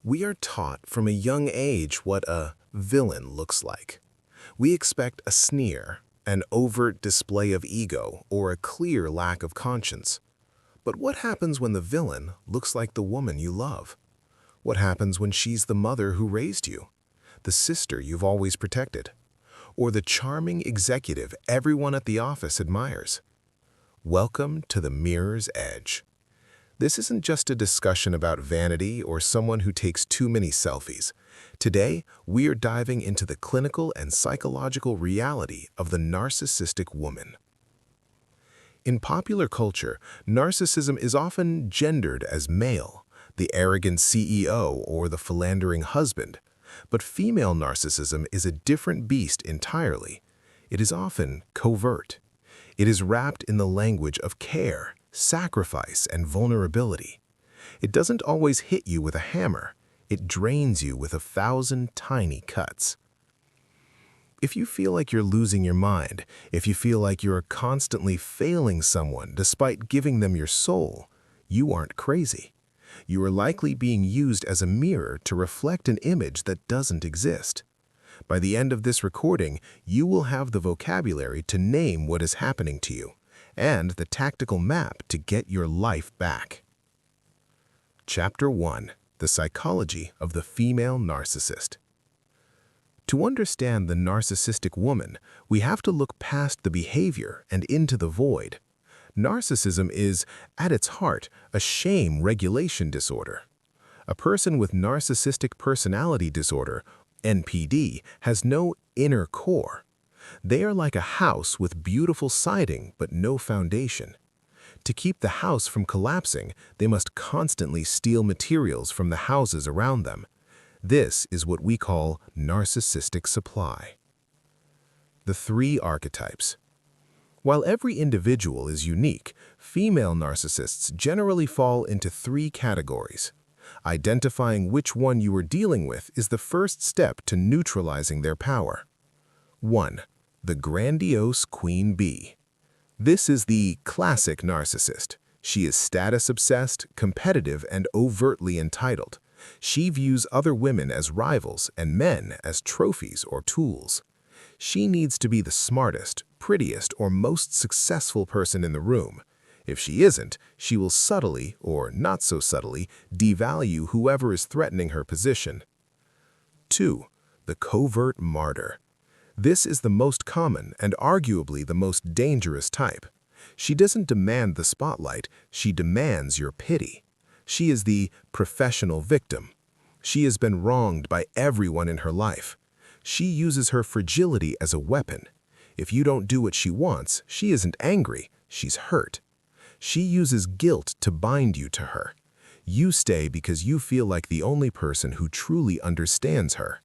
We are taught from a young age what a villain looks like. We expect a sneer, an overt display of ego, or a clear lack of conscience. But what happens when the villain looks like the woman you love? What happens when she's the mother who raised you, the sister you've always protected, or the charming executive everyone at the office admires? Welcome to the mirror's edge. This isn't just a discussion about vanity or someone who takes too many selfies. Today, we are diving into the clinical and psychological reality of the narcissistic woman. In popular culture, narcissism is often gendered as male, the arrogant CEO or the philandering husband. But female narcissism is a different beast entirely. It is often covert. It is wrapped in the language of care, sacrifice, and vulnerability. It doesn't always hit you with a hammer. It drains you with 1,000 tiny cuts. If you feel like you're losing your mind, if you feel like you're constantly failing someone despite giving them your soul, you aren't crazy. You are likely being used as a mirror to reflect an image that doesn't exist. By the end of this recording, you will have the vocabulary to name what is happening to you, and the tactical map to get your life back. Chapter 1. The Psychology of the Female Narcissist. To understand the narcissistic woman, we have to look past the behavior and into the void. Narcissism is, at its heart, a shame regulation disorder. A person with narcissistic personality disorder, NPD, has no inner core. They are like a house with beautiful siding but no foundation. To keep the house from collapsing, they must constantly steal materials from the houses around them. This is what we call narcissistic supply. The 3 archetypes. While every individual is unique, female narcissists generally fall into 3 categories. Identifying which one you are dealing with is the first step to neutralizing their power. 1. The grandiose queen bee. This is the classic narcissist. She is status-obsessed, competitive, and overtly entitled. She views other women as rivals and men as trophies or tools. She needs to be the smartest, prettiest, or most successful person in the room. If she isn't, she will subtly, or not so subtly, devalue whoever is threatening her position. 2. The covert martyr. This is the most common and arguably the most dangerous type. She doesn't demand the spotlight, she demands your pity. She is the professional victim. She has been wronged by everyone in her life. She uses her fragility as a weapon. If you don't do what she wants, she isn't angry, she's hurt. She uses guilt to bind you to her. You stay because you feel like the only person who truly understands her.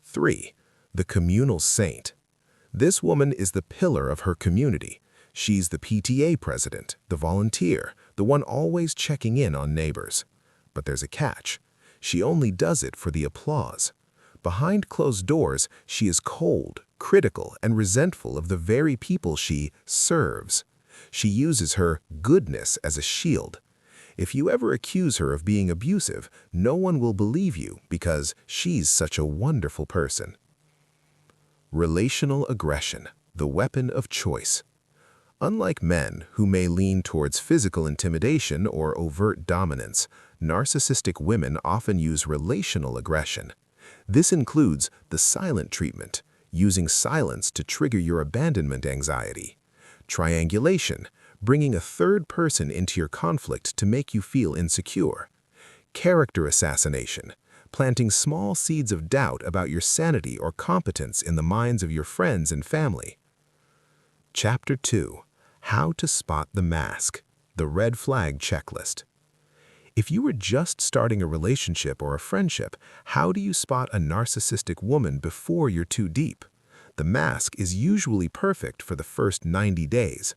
3. The communal saint. This woman is the pillar of her community. She's the PTA president, the volunteer, the one always checking in on neighbors. But there's a catch. She only does it for the applause. Behind closed doors, she is cold, critical, and resentful of the very people she serves. She uses her goodness as a shield. If you ever accuse her of being abusive, no one will believe you because she's such a wonderful person. Relational aggression, the weapon of choice. Unlike men, who may lean towards physical intimidation or overt dominance, narcissistic women often use relational aggression. This includes the silent treatment, using silence to trigger your abandonment anxiety. Triangulation, bringing a third person into your conflict to make you feel insecure. Character assassination, planting small seeds of doubt about your sanity or competence in the minds of your friends and family. Chapter 2. How to Spot the Mask, the Red Flag Checklist. If you were just starting a relationship or a friendship, how do you spot a narcissistic woman before you're too deep? The mask is usually perfect for the first 90 days,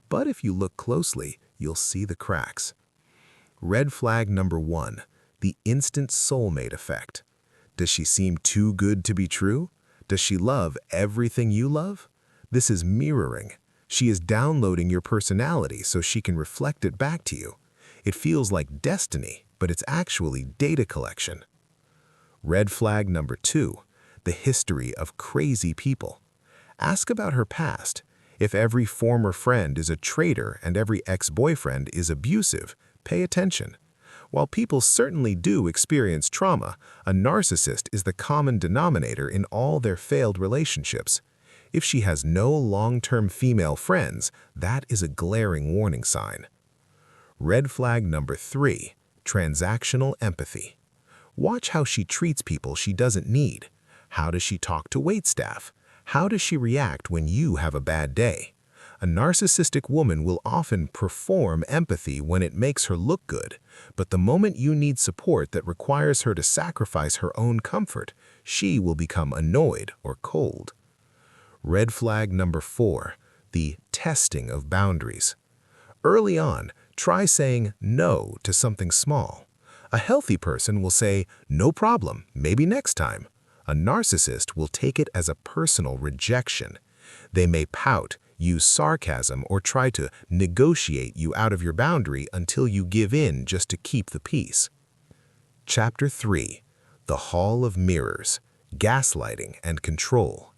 but if you look closely, you'll see the cracks. Red flag number 1, the instant soulmate effect. Does she seem too good to be true? Does she love everything you love? This is mirroring. She is downloading your personality so she can reflect it back to you. It feels like destiny, but it's actually data collection. Red flag number 2, the history of crazy people. Ask about her past. If every former friend is a traitor and every ex-boyfriend is abusive, pay attention. While people certainly do experience trauma, a narcissist is the common denominator in all their failed relationships. If she has no long-term female friends, that is a glaring warning sign. Red flag number 3, transactional empathy. Watch how she treats people she doesn't need. How does she talk to waitstaff? How does she react when you have a bad day? A narcissistic woman will often perform empathy when it makes her look good, but the moment you need support that requires her to sacrifice her own comfort, she will become annoyed or cold. Red flag number 4, the testing of boundaries. Early on, try saying no to something small. A healthy person will say, "No problem, maybe next time." A narcissist will take it as a personal rejection. They may pout, use sarcasm, or try to negotiate you out of your boundary until you give in just to keep the peace. Chapter 3. The Hall of Mirrors, Gaslighting and Control.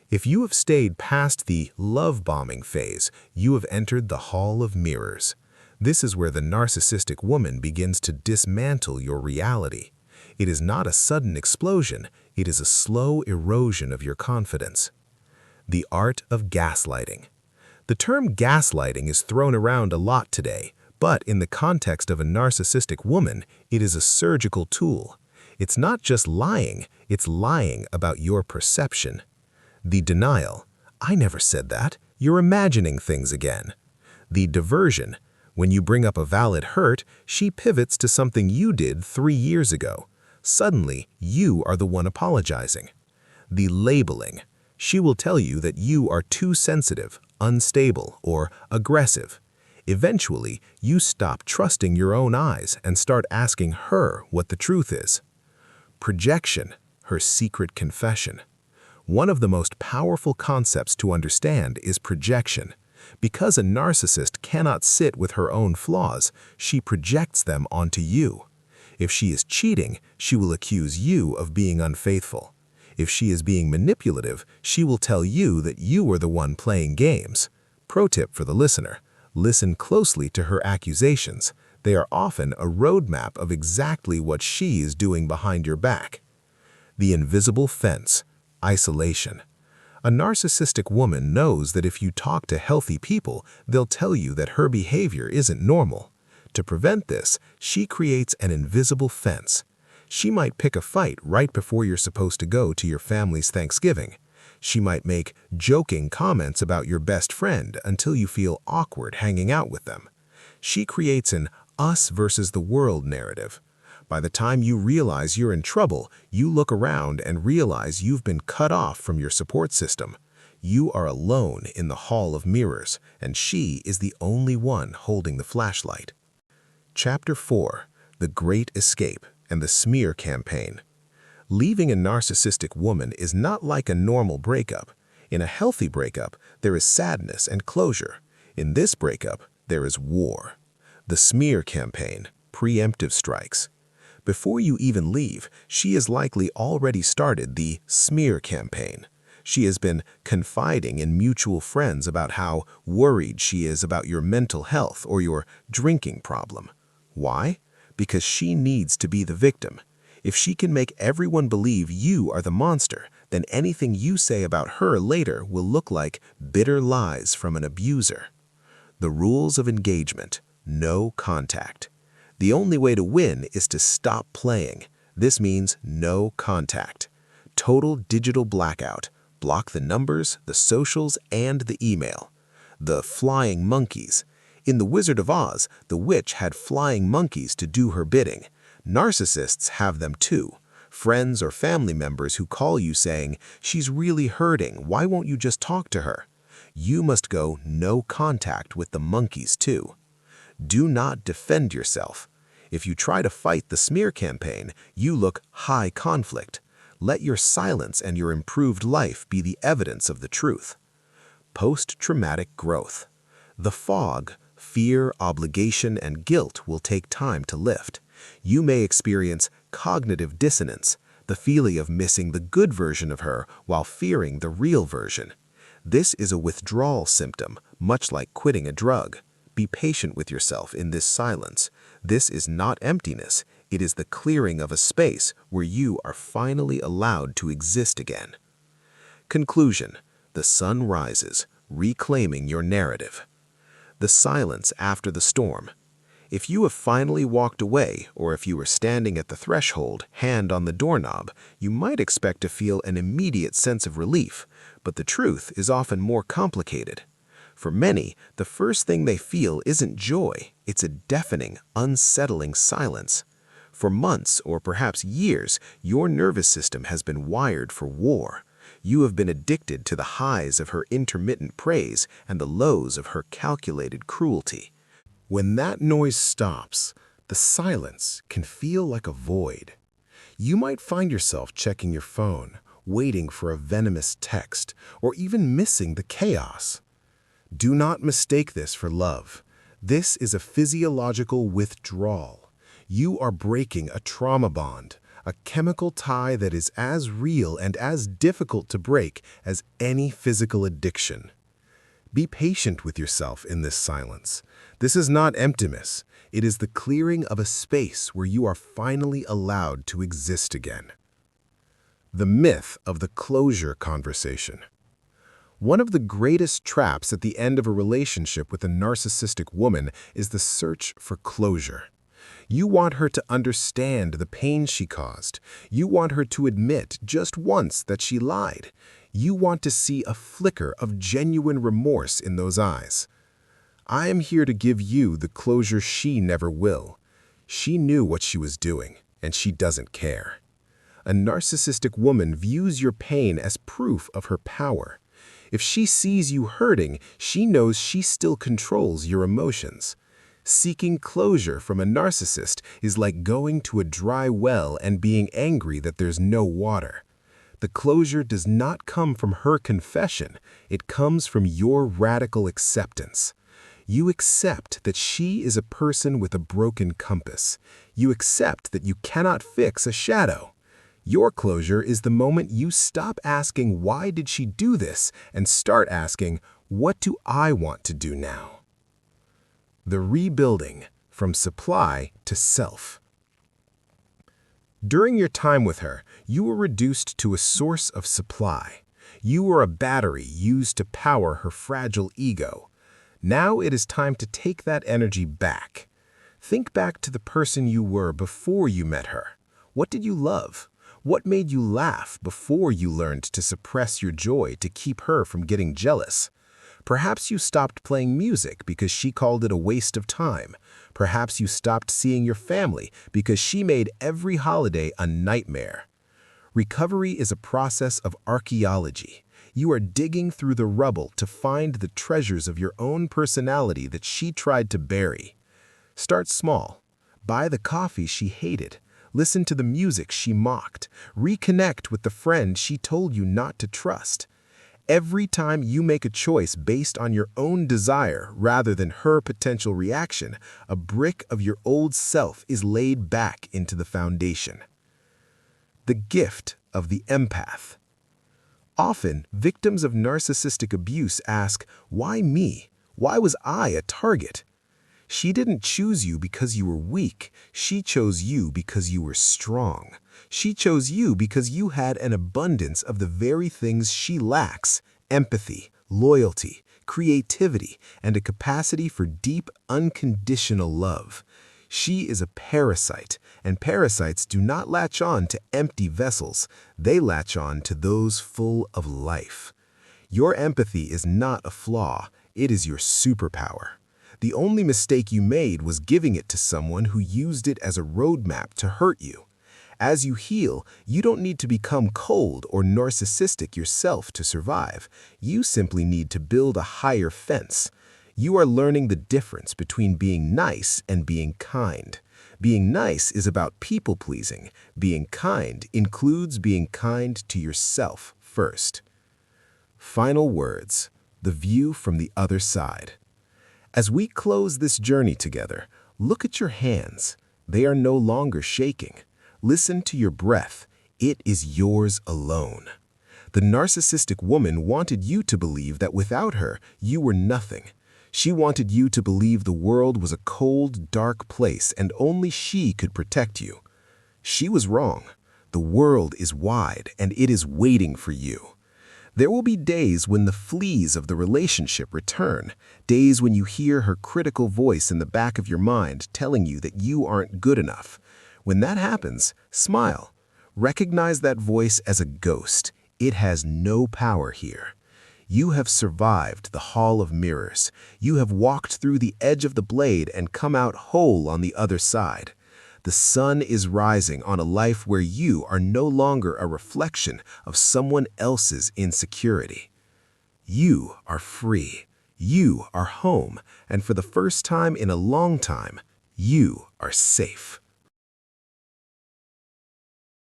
If you have stayed past the love-bombing phase, you have entered the Hall of Mirrors. This is where the narcissistic woman begins to dismantle your reality. It is not a sudden explosion, it is a slow erosion of your confidence. The art of gaslighting. The term gaslighting is thrown around a lot today, but in the context of a narcissistic woman, it is a surgical tool. It's not just lying, it's lying about your perception. The denial. "I never said that. You're imagining things again." The diversion. When you bring up a valid hurt, she pivots to something you did 3 years ago. Suddenly, you are the one apologizing. The labeling. She will tell you that you are too sensitive, unstable, or aggressive. Eventually, you stop trusting your own eyes and start asking her what the truth is. Projection, her secret confession. One of the most powerful concepts to understand is projection. Because a narcissist cannot sit with her own flaws, she projects them onto you. If she is cheating, she will accuse you of being unfaithful. If she is being manipulative, she will tell you that you are the one playing games. Pro tip for the listener: listen closely to her accusations. They are often a roadmap of exactly what she is doing behind your back. The invisible fence, isolation. A narcissistic woman knows that if you talk to healthy people, they'll tell you that her behavior isn't normal. To prevent this, she creates an invisible fence. She might pick a fight right before you're supposed to go to your family's Thanksgiving. She might make joking comments about your best friend until you feel awkward hanging out with them. She creates an us versus the world narrative. By the time you realize you're in trouble, you look around and realize you've been cut off from your support system. You are alone in the Hall of Mirrors, and she is the only one holding the flashlight. Chapter 4. The Great Escape and the Smear Campaign. Leaving a narcissistic woman is not like a normal breakup. In a healthy breakup, there is sadness and closure. In this breakup, there is war. The Smear Campaign, preemptive strikes. Before you even leave, she has likely already started the Smear Campaign. She has been confiding in mutual friends about how worried she is about your mental health or your drinking problem. Why? Because she needs to be the victim. If she can make everyone believe you are the monster, then anything you say about her later will look like bitter lies from an abuser. The rules of engagement: no contact. The only way to win is to stop playing. This means no contact. Total digital blackout. Block the numbers, the socials, and the email. The flying monkeys. In The Wizard of Oz, the witch had flying monkeys to do her bidding. Narcissists have them too. Friends or family members who call you saying, "She's really hurting, why won't you just talk to her?" You must go no contact with the monkeys too. Do not defend yourself. If you try to fight the smear campaign, you look high conflict. Let your silence and your improved life be the evidence of the truth. Post-traumatic growth. The fog, fear, obligation, and guilt will take time to lift. You may experience cognitive dissonance. the feeling of missing the good version of her while fearing the real version. This is a withdrawal symptom, much like quitting a drug. Be patient with yourself in this silence. This is not emptiness. It is the clearing of a space where you are finally allowed to exist again. Conclusion: the sun rises, reclaiming your narrative. The silence after the storm. If you have finally walked away, or if you are standing at the threshold, hand on the doorknob, you might expect to feel an immediate sense of relief, but the truth is often more complicated. For many, the first thing they feel isn't joy, it's a deafening, unsettling silence. For months or perhaps years, your nervous system has been wired for war. You have been addicted to the highs of her intermittent praise and the lows of her calculated cruelty. When that noise stops, the silence can feel like a void. You might find yourself checking your phone, waiting for a venomous text, or even missing the chaos. Do not mistake this for love. This is a physiological withdrawal. You are breaking a trauma bond, a chemical tie that is as real and as difficult to break as any physical addiction. Be patient with yourself in this silence. This is not emptiness. It is the clearing of a space where you are finally allowed to exist again. The myth of the closure conversation. One of the greatest traps at the end of a relationship with a narcissistic woman is the search for closure. You want her to understand the pain she caused. You want her to admit just once that she lied. You want to see a flicker of genuine remorse in those eyes. I am here to give you the closure she never will. She knew what she was doing, and she doesn't care. A narcissistic woman views your pain as proof of her power. If she sees you hurting, she knows she still controls your emotions. Seeking closure from a narcissist is like going to a dry well and being angry that there's no water. The closure does not come from her confession, it comes from your radical acceptance. You accept that she is a person with a broken compass. You accept that you cannot fix a shadow. Your closure is the moment you stop asking, "Why did she do this?" and start asking, "What do I want to do now?" The rebuilding from supply to self. During your time with her, you were reduced to a source of supply. You were a battery used to power her fragile ego. Now it is time to take that energy back. Think back to the person you were before you met her. What did you love? What made you laugh before you learned to suppress your joy to keep her from getting jealous? Perhaps you stopped playing music because she called it a waste of time. Perhaps you stopped seeing your family because she made every holiday a nightmare. Recovery is a process of archaeology. You are digging through the rubble to find the treasures of your own personality that she tried to bury. Start small. Buy the coffee she hated. Listen to the music she mocked. Reconnect with the friend she told you not to trust. Every time you make a choice based on your own desire rather than her potential reaction, a brick of your old self is laid back into the foundation. The gift of the empath. Often, victims of narcissistic abuse ask, "Why me? Why was I a target?" She didn't choose you because you were weak. She chose you because you were strong. She chose you because you had an abundance of the very things she lacks: empathy, loyalty, creativity, and a capacity for deep, unconditional love. She is a parasite, and parasites do not latch on to empty vessels. They latch on to those full of life. Your empathy is not a flaw. It is your superpower. The only mistake you made was giving it to someone who used it as a roadmap to hurt you. As you heal, you don't need to become cold or narcissistic yourself to survive. You simply need to build a higher fence. You are learning the difference between being nice and being kind. Being nice is about people-pleasing. Being kind includes being kind to yourself first. Final words: the view from the other side. As we close this journey together, look at your hands. They are no longer shaking. Listen to your breath. It is yours alone. The narcissistic woman wanted you to believe that without her, you were nothing. She wanted you to believe the world was a cold, dark place and only she could protect you. She was wrong. The world is wide and it is waiting for you. There will be days when the fleas of the relationship return, days when you hear her critical voice in the back of your mind telling you that you aren't good enough. When that happens, smile. Recognize that voice as a ghost. It has no power here. You have survived the hall of mirrors. You have walked through the edge of the blade and come out whole on the other side. The sun is rising on a life where you are no longer a reflection of someone else's insecurity. You are free. You are home. And for the first time in a long time, you are safe.